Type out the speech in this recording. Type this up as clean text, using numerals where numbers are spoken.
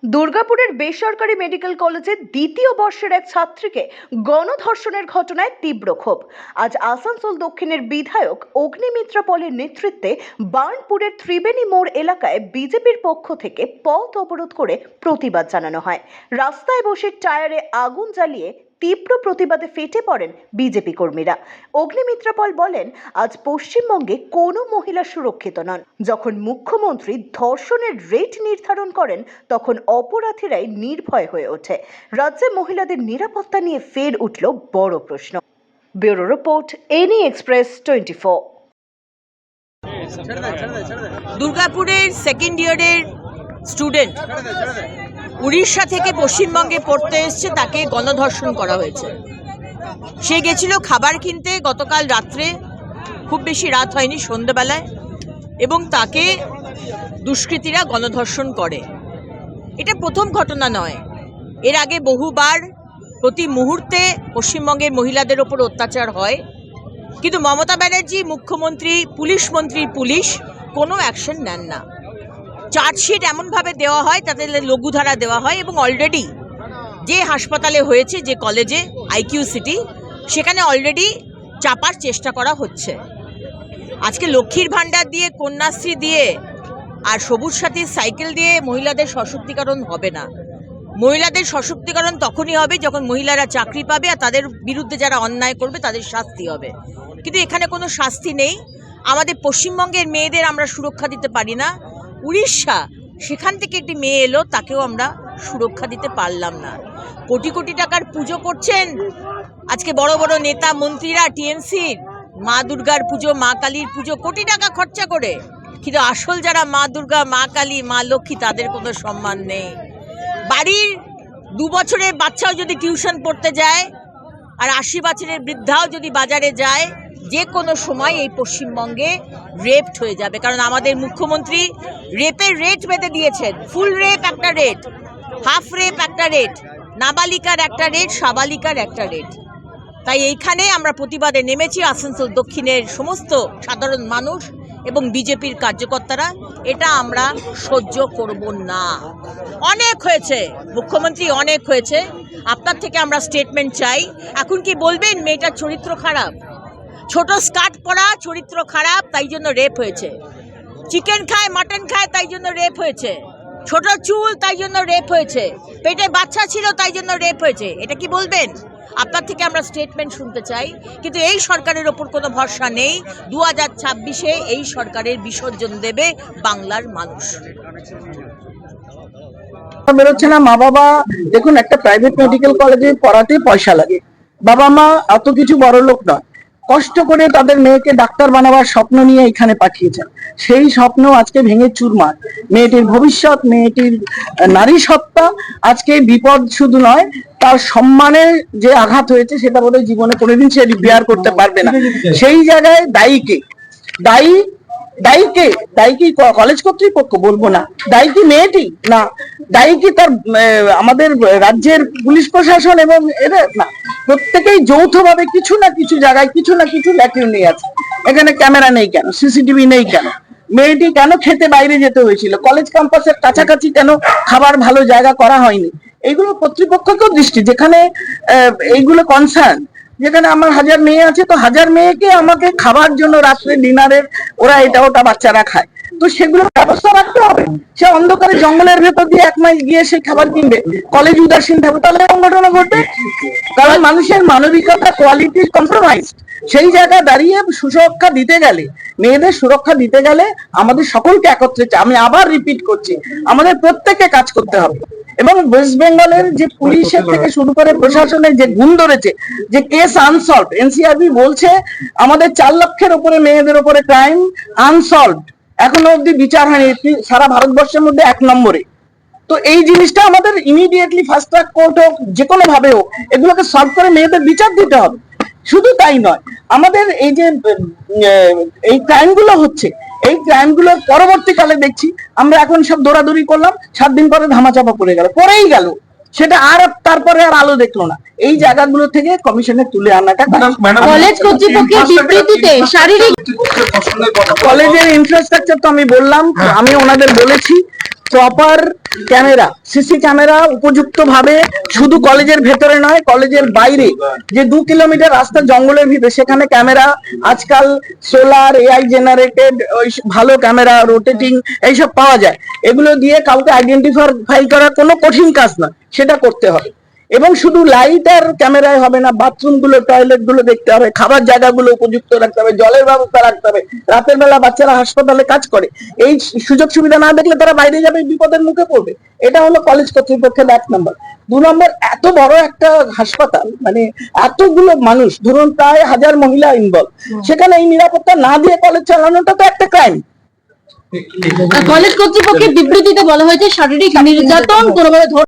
দুর্গাপুরের বেসরকারি মেডিকেল কলেজের দ্বিতীয় বর্ষের এক ছাত্রীকে গণধর্ষণের ঘটনায় তীব্র ক্ষোভ। আজ আসানসোল দক্ষিণের বিধায়ক অগ্নিমিত্রা পলের নেতৃত্বে বার্নপুরের ত্রিবেণী মোড় এলাকায় বিজেপির পক্ষ থেকে পথ অবরোধ করে প্রতিবাদ জানানো হয়। রাস্তায় বসে টায়ারে আগুন জ্বালিয়ে তীব্র প্রতিবাদে ফেটে পড়েন বিজেপি কর্মীরা। অগ্নিমিত্রা পল বলেন, আজ পশ্চিমবঙ্গে কোনো মহিলা সুরক্ষিত নন। যখন মুখ্যমন্ত্রী ধর্ষণের রেট নির্ধারণ করেন তখন অপরাধীরাই নির্ভয় হয়ে ওঠে। রাজ্যে মহিলাদের নিরাপত্তা নিয়ে ফের উঠল বড় প্রশ্ন। Bureau report, any express 24। দুর্গাপুরের সেকেন্ড ইয়ারের স্টুডেন্ট উড়িষ্যা থেকে পশ্চিমবঙ্গে পড়তে এসছে, তাকে গণধর্ষণ করা হয়েছে। সে গেছিল খাবার কিনতে গতকাল রাত্রে, খুব বেশি রাত হয়নি, সন্ধ্যাবেলায়, এবং তাকে দুষ্কৃতীরা গণধর্ষণ করে। এটা প্রথম ঘটনা নয়, এর আগে বহুবার প্রতি মুহূর্তে পশ্চিমবঙ্গের মহিলাদের ওপর অত্যাচার হয়, কিন্তু মমতা ব্যানার্জি মুখ্যমন্ত্রী, পুলিশ মন্ত্রী, পুলিশ কোনো অ্যাকশন নেন না। চার্জশিট এমনভাবে দেওয়া হয়, তাতে লঘুধারা দেওয়া হয়, এবং অলরেডি যে হাসপাতালে হয়েছে, যে কলেজে আইকিউ সিটি, সেখানে অলরেডি চাপার চেষ্টা করা হচ্ছে। আজকে লক্ষ্মীর ভাণ্ডার দিয়ে, কন্যাশ্রী দিয়ে আর সবুজ সাথীর সাইকেল দিয়ে মহিলাদের সশক্তিকরণ হবে না। মহিলাদের সশক্তিকরণ তখনই হবে যখন মহিলারা চাকরি পাবে আর তাদের বিরুদ্ধে যারা অন্যায় করবে তাদের শাস্তি হবে। কিন্তু এখানে কোনো শাস্তি নেই। আমাদের পশ্চিমবঙ্গের মেয়েদের আমরা সুরক্ষা দিতে পারি না। উড়িষ্যা, সেখান থেকে একটি মেয়ে এলো, তাকেও আমরা সুরক্ষা দিতে পারলাম না। কোটি কোটি টাকার পুজো করছেন আজকে বড় বড় নেতা মন্ত্রীরা, টিএমসির মা দুর্গার পুজো, মা কালীর পুজো, কোটি টাকা খরচা করে, কিন্তু আসল যারা মা দুর্গা, মা কালী, মা লক্ষ্মী, তাদের কোনো সম্মান নেই। বাড়ির 2 বছরের বাচ্চাও যদি টিউশন পড়তে যায় আর 80 বছরের বৃদ্ধাও যদি বাজারে যায়, যে কোনো সময় এই পশ্চিমবঙ্গে রেপড হয়ে যাবে। কারণ আমাদের মুখ্যমন্ত্রী রেপের রেট বেঁধে দিয়েছেন। ফুল রেপ একটা রেট, হাফ রেপ একটা রেট, নাবালিকার একটা রেট, সাবালিকার একটা রেট। তাই এইখানে আমরা প্রতিবাদে নেমেছি, আসানসোল দক্ষিণের সমস্ত সাধারণ মানুষ এবং বিজেপির কার্যকর্তারা। এটা আমরা সহ্য করব না। অনেক হয়েছে মুখ্যমন্ত্রী, অনেক হয়েছে। আপনার থেকে আমরা স্টেটমেন্ট চাই। এখন কি বলবেন মেয়েটার চরিত্র খারাপ? ছোট স্কার্ট পরা, চরিত্র খারাপ, তাই জন্য রেপ হয়েছে। চিকেন খায়, মাটন খায়, তাই জন্য রেপ হয়েছে। ছোট চুল, তাই জন্য রেপ হয়েছে। পেটে বাচ্চা ছিল, তাই জন্য রেপ হয়েছে। এটা কি বলবেন? আপনার থেকে আমরা স্টেটমেন্ট শুনতে চাই। কিন্তু এই সরকারের ওপর কোনো ভরসা নেই। 2026-এ এই সরকারের বিসর্জন দেবে বাংলার মানুষ। বেরোচ্ছে না। মা বাবা দেখুন, একটা প্রাইভেট মেডিকেল কলেজে পড়াতে পয়সা লাগে। বাবা মা এত কিছু বড় লোক নয়, কষ্ট করে তাদের মেয়েকে ডাক্তার বানাবার স্বপ্ন নিয়ে এখানে পাঠিয়েছেন। সেই স্বপ্ন আজকে ভেঙে চুরমার। মেয়েটির ভবিষ্যৎ, মেয়েটির নারী সত্তা আজকে বিপদ শুধু নয়, তার সম্মানের যে আঘাত হয়েছে সেটা বোধহয় জীবনে কোনোদিন সে রিপেয়ার করতে পারবে না। সেই জায়গায় দায়ী কে? দায়ী কি কলেজ কর্তৃপক্ষ? বলবো না। দায়ী কি মেয়েটি? না। দায়ী কি তার আমাদের রাজ্যের পুলিশ প্রশাসন এবং এরা? না। প্রত্যেকেই যৌথভাবে কিছু না কিছু জায়গায় কিছু না কিছু ল্যাকিউনি আছে। এখানে ক্যামেরা নেই কেন? সিসিটিভি নেই কেন? মেয়েটি কেন খেতে বাইরে যেতে হয়েছিল? কলেজ ক্যাম্পাসের কাছাকাছি কেন খাবার ভালো জায়গা করা হয়নি? এইগুলো কর্তৃপক্ষকেও দৃষ্টি, যেখানে এইগুলো কনসার্ন, যেখানে আমার 1000 মেয়ে আছে, তো 1000 মেয়েকে আমাকে খাবার জন্য রাত্রে ডিনারের ওরা এটা ওটা বাচ্চারা খায়, তো সেগুলো ব্যবস্থা রাখতে হবে। সে অন্ধকারে জঙ্গলের ভেতর দিয়ে 1 মাইল গিয়ে সে খাবার কিনবে, কলেজ উদাসীন থাকবে, তাহলে এরকম ঘটনা ঘটবে। কারণ মানুষের মানবিকতা, কোয়ালিটি কম্প্রোমাইজ। সেই জায়গায় দাঁড়িয়ে সুরক্ষা দিতে গেলে, মেয়েদের সুরক্ষা দিতে গেলে আমাদের সকলকে একত্রে, আমি আবার রিপিট করছি, আমাদের প্রত্যেককে কাজ করতে হবে। এবং ওয়েস্ট বেঙ্গলের যে পুলিশের থেকে শুরু করে প্রশাসনের যে গুণ ধরেছে, যে কেস আনসলভড, এনসিআরবি বলছে আমাদের 4 লক্ষের উপরে মেয়েদের উপরে ক্রাইম আনসলভড, এখনো অব্দি বিচার হয়নি, সারা ভারতবর্ষের মধ্যে 1 নম্বরে। তো এই জিনিসটা আমাদের ইমিডিয়েটলি ফাস্ট ট্র্যাক কোর্ট হোক, যে কোনো ভাবে হোক, এগুলোকে সলভ করে মেয়েদের বিচার দিতে হবে। শুধু তাই নয়, আমাদের এই যে এই ক্রাইমগুলো হচ্ছে, এই ক্রাইমগুলোর পরবর্তীকালে দেখছি আমরা এখন সব দৌড়াদৌড়ি করলাম, 7 দিন পরে ধামাচাপা পড়েই গেল, সেটা আর তারপরে আর আলো দেখলো না। এই জায়গাগুলো থেকে কমিশনে তুলে আনাটা, কলেজ কর্তৃপক্ষের বিবৃতিতে শারীরিক কলেজের ইনফ্রাস্ট্রাকচার তো আমি বললাম, আমি ওনাদের বলেছি প্রপার ক্যামেরা, সিসি ক্যামেরা উপযুক্ত ভাবে শুধু কলেজের ভেতরে নয়, কলেজের বাইরে যে 2 কিলোমিটার রাস্তা জঙ্গলের ভিতরে, সেখানে ক্যামেরা আজকাল সোলার এআই জেনারেটেড ওই ভালো ক্যামেরা রোটেটিং এইসব পাওয়া যায়। এগুলো দিয়ে কাউকে আইডেন্টিফাই করা কোনো কঠিন কাজ না, সেটা করতে হবে। এবং শুধু লাইট আর ক্যামেরায় হবে না, বাথরুম গুলো, টয়লেট গুলো দেখতে হবে, খাবার জায়গাগুলো উপযুক্ত রাখতে হবে, জলের ব্যবস্থা রাখতে হবে। রাতের বেলা বাচ্চারা হাসপাতালে কাজ করে, এই সুযোগ সুবিধা না দেখলে তারা বাইরে যাবে, বিপদের মুখে পড়বে। এটা হলো কলেজ কর্তৃপক্ষের 1 নম্বর। 2 নম্বর, এত বড় একটা হাসপাতাল, মানে এতগুলো মানুষ, ধরুন প্রায় 1000 মহিলা ইনভলভ, সেখানে এই নিরাপত্তা না দিয়ে কলেজ চালানোটা তো একটা ক্রাইম। কলেজ কর্তৃপক্ষের বিবৃতিতে বলা হয়েছে শারীরিক নির্যাতন কোনোভাবে